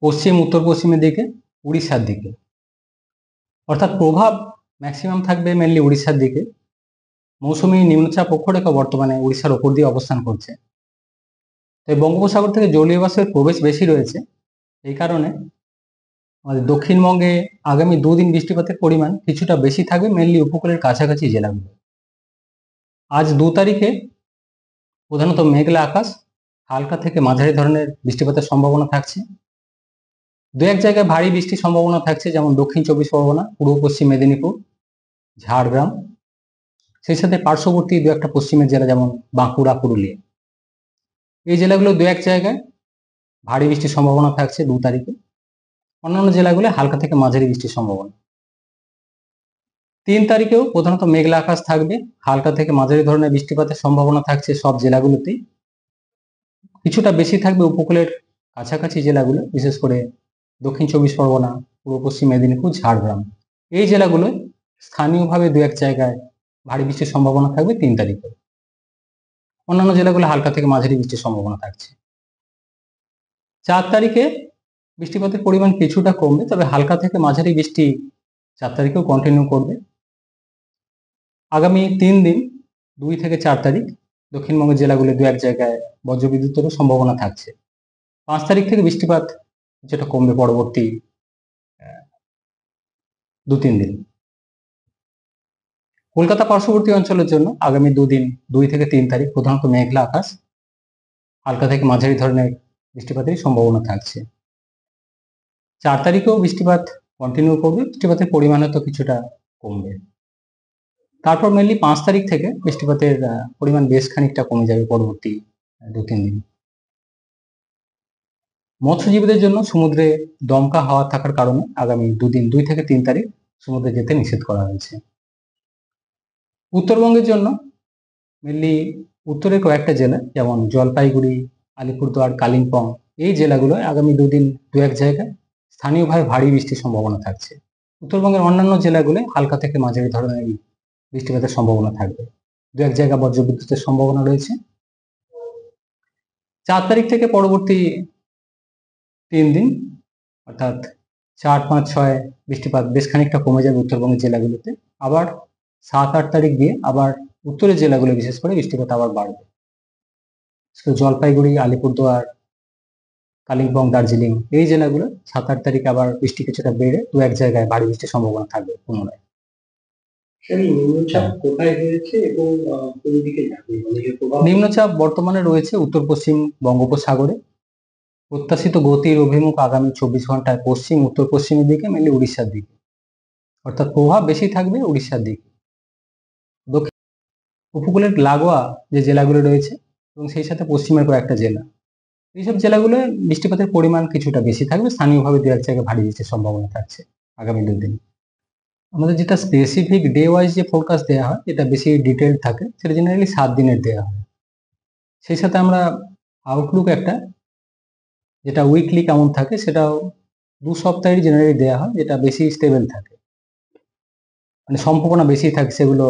পশ্চিম উত্তর পশ্চিমের দিকে, উড়িষ্যার দিকে। অর্থাৎ প্রভাব ম্যাক্সিমাম থাকবে মেনলি উড়িষ্যার দিকে। মৌসুমী নিম্নচাপ অক্ষরেখা বর্তমানে উড়িষ্যার ওপর দিয়ে অবস্থান করছে। তাই বঙ্গোপসাগর থেকে জলীয় বাষ্পের প্রবেশ বেশি রয়েছে। এই কারণে আমাদের দক্ষিণবঙ্গে আগামী দুদিন বৃষ্টিপাতের পরিমাণ কিছুটা বেশি থাকবে মেনলি উপকূলের কাছাকাছি জেলাগুলো। আজ 2 তারিখে প্রধানত মেঘলা আকাশ, হালকা থেকে মাঝারি ধরনের বৃষ্টিপাতের সম্ভাবনা থাকছে। দু এক জায়গায় ভারী বৃষ্টির সম্ভাবনা থাকছে, যেমন দক্ষিণ চব্বিশ পরগনা, পূর্ব পশ্চিম মেদিনীপুর, ঝাড়গ্রাম, সেই সাথে পার্শ্ববর্তী দু একটা পশ্চিমের জেলা যেমন বাঁকুড়া, পুরুলিয়া। এই জেলাগুলো দু এক জায়গায় ভারী বৃষ্টির সম্ভাবনা থাকছে 2 তারিখে। অন্যান্য জেলাগুলো হালকা থেকে মাঝারি বৃষ্টির সম্ভাবনা। 3 তারিখেও প্রধানত মেঘলা আকাশ থাকবে, হালকা থেকে মাঝারি ধরনের বৃষ্টিপাতের সম্ভাবনা থাকছে সব জেলাগুলোতেই। কিছুটা বেশি থাকবে উপকূলের কাছাকাছি জেলাগুলো, বিশেষ করে দক্ষিণ চব্বিশ পরগনা, পূর্ব পশ্চিম মেদিনীপুর, ঝাড়গ্রাম। এই জেলাগুলো স্থানীয়ভাবে দু এক জায়গায় ভারী বৃষ্টির সম্ভাবনা থাকবে 3 তারিখে। অন্যান্য জেলাগুলো হালকা থেকে মাঝারি বৃষ্টির সম্ভাবনা থাকছে। 4 তারিখে বৃষ্টিপাতের পরিমাণ কিছুটা কমবে, তবে হালকা থেকে মাঝারি বৃষ্টি 4 তারিখেও কন্টিনিউ করবে। আগামী 3 দিন 2 থেকে 4 তারিখ দক্ষিণবঙ্গের জেলাগুলো দু এক জায়গায় বজ্রবিদ্যুতেরও সম্ভাবনা থাকছে। 5 তারিখ থেকে বৃষ্টিপাত যেটা কমবে পরবর্তী 2-3 দিন। কলকাতা পার্শ্ববর্তী অঞ্চলের জন্য আগামী 2 দিন 2 থেকে 3 তারিখ প্রধানত মেঘলা আকাশ, হালকা থেকে মাঝারি ধরনের বৃষ্টিপাতের সম্ভাবনা থাকছে। 4 তারিখেও বৃষ্টিপাত কন্টিনিউ করবে, বৃষ্টিপাতের পরিমাণ তো কিছুটা কমবে। তারপর মেনলি 5 তারিখ থেকে বৃষ্টিপাতের পরিমাণ বেশ খানিকটা কমে যাবে পরবর্তী 2-3 দিন। মৎস্যজীবীদের জন্য সমুদ্রে দমকা হাওয়া থাকার কারণে আগামী 2 দিন 2 থেকে 3 তারিখ সমুদ্রে যেতে নিষেধ করা হয়েছে। উত্তরবঙ্গের জন্য মেনলি উত্তরের কয়েকটা জেলা যেমন জলপাইগুড়ি, আলিপুরদুয়ার, কালিম্পং, এই জেলাগুলোয় আগামী 2 দিন 2 এক জায়গায় স্থানীয়ভাবে ভারী বৃষ্টির সম্ভাবনা থাকছে। উত্তরবঙ্গের অন্যান্য জেলাগুলোয় হালকা থেকে মাঝারি ধরনের বৃষ্টিপাতের সম্ভাবনা থাকবে। 2 এক জায়গায় বজ্রবিদ্যুতের সম্ভাবনা রয়েছে। 4 তারিখ থেকে পরবর্তী 3 দিন অর্থাৎ 4, 5, 6 বৃষ্টিপাত বেশ খানিকটা কমে যাবে উত্তরবঙ্গের জেলাগুলোতে। আবার 7, 8 তারিখ দিয়ে আবার উত্তরের জেলাগুলো বিশেষ করে বৃষ্টিপাত আবার বাড়বে। জলপাইগুড়ি, আলিপুরদুয়ার, কালিম্পং, দার্জিলিং এই জেলাগুলো 7, 8 তারিখে আবার বৃষ্টি কিছুটা বেড়ে 2 এক জায়গায় ভারী বৃষ্টির সম্ভাবনা থাকবে পুনরায়। নিম্নচাপ কোথায় হয়েছে এবং কোন দিকে যাবে? নিম্নচাপ বর্তমানে রয়েছে উত্তর পশ্চিম বঙ্গোপসাগরে। প্রত্যাশিত গতির অভিমুখ আগামী 24 ঘন্টায় পশ্চিম উত্তর পশ্চিমের দিকে, মেনলি উড়িষ্যার দিকে। অর্থাৎ প্রভাব বেশি থাকবে উড়িষ্যার দিকে। দক্ষিণ উপকূলের লাগোয়া যে জেলাগুলো রয়েছে এবং সেই সাথে পশ্চিমের কয়েকটা জেলা, এইসব জেলাগুলো বৃষ্টিপাতের পরিমাণ কিছুটা বেশি থাকবে। স্থানীয়ভাবে দু এক জায়গায় ভারী বৃষ্টির সম্ভাবনা থাকছে আগামী 2 দিন। আমাদের যেটা স্পেসিফিক ডে ওয়াইজ যে ফোরকাস্ট দেওয়া হয়, এটা বেশি ডিটেইল থাকে, সেটা জেনারেলি 7 দিনের দেওয়া হয়। সেই সাথে আমরা আউটলুক একটা যেটা উইকলি কেমন থাকে সেটাও 2 সপ্তাহের জেনারেলি দেওয়া হয়, যেটা বেশি স্টেবল থাকে, মানে সম্ভাবনা বেশি থাকে সেগুলো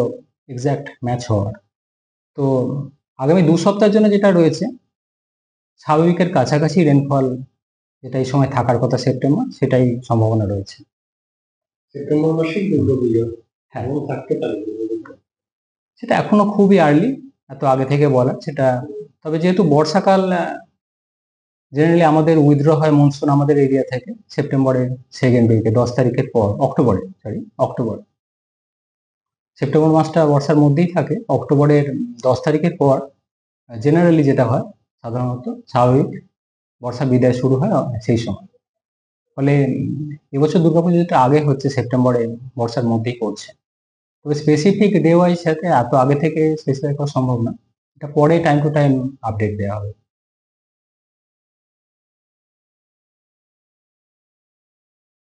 এক্সাক্ট ম্যাচ হওয়ার। তো আগামী 2 সপ্তাহের জন্য যেটা রয়েছে, স্বাভাবিকের কাছাকাছি রেনফল যেটা এই সময় থাকার কথা সেপ্টেম্বর, সেটাই সম্ভাবনা রয়েছে। সেপ্টেম্বর মাসে দুর্গাপুজো হ্যাঁ, থাকতে পারে, সেটা এখনো খুবই আর্লি এত আগে থেকে বলা সেটা। তবে যেহেতু বর্ষাকাল জেনারেলি আমাদের উইথড্র হয় মনসুন আমাদের এরিয়া থেকে সেপ্টেম্বরের সেকেন্ড উইকে, 10 তারিখের পর, অক্টোবর। সেপ্টেম্বর মাসটা বর্ষার মধ্যেই থাকে। অক্টোবরের 10 তারিখের পর জেনারেলি যেটা হয়, সাধারণত স্বাভাবিক বর্ষা বিদায় শুরু হয় সেই সময়। ফলে এবছর দুর্গাপুজো যেটা আগে হচ্ছে সেপ্টেম্বরে, বর্ষার মধ্যেই পড়ছে। তবে স্পেসিফিক ডে ওয়াইজ সাথে এত আগে থেকে স্পেসিফাই করা সম্ভব না, এটা পরে টাইম টু টাইম আপডেট দেওয়া হবে।